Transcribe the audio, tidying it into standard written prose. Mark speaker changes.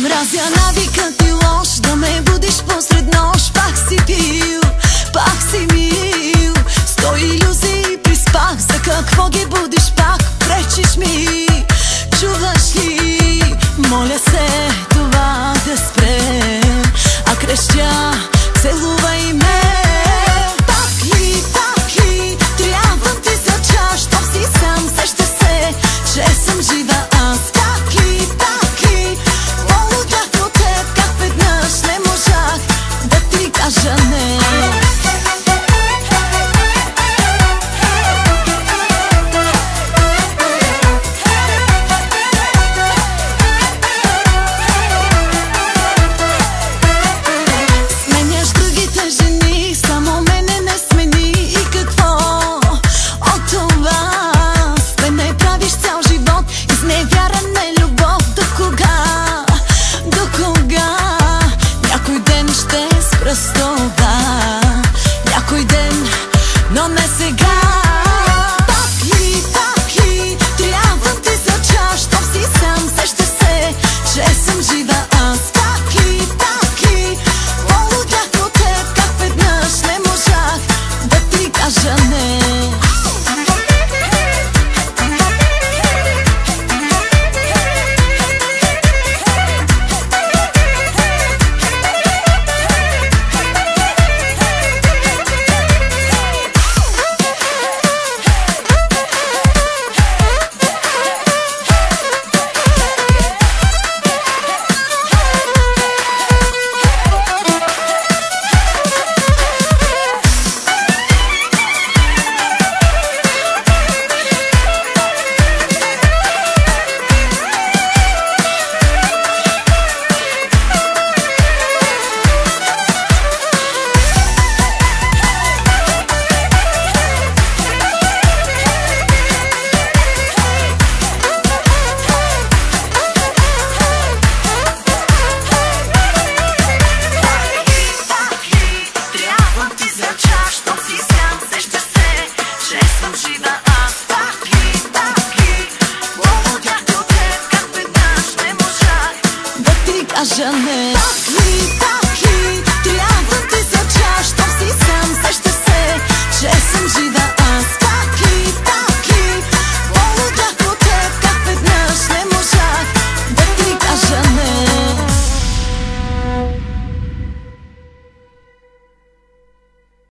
Speaker 1: Мразя навикът ти лош, да ме будиш посред нощ. Пак си пил, пак си мил, 100 илюзии приспах. За какво ги будиш пак? Пречиш ми, чуваш ли? Моля се това да спре, а крещя, целувай ме. Пак ли, трябвам ти за час, щом си сам, сеща се, че съм жива аз. Пак ли, полудях от теб, как веднъж не можах да ти кажа не. Някой ден, но не сега. Пак ли, трябвам ти за час, щом си сам, сеща се, че съм жива аз. Пак ли, полудях от теб, как веднъж не можах да ти кажа не. Щом си сам, сещаш се, че съм жива.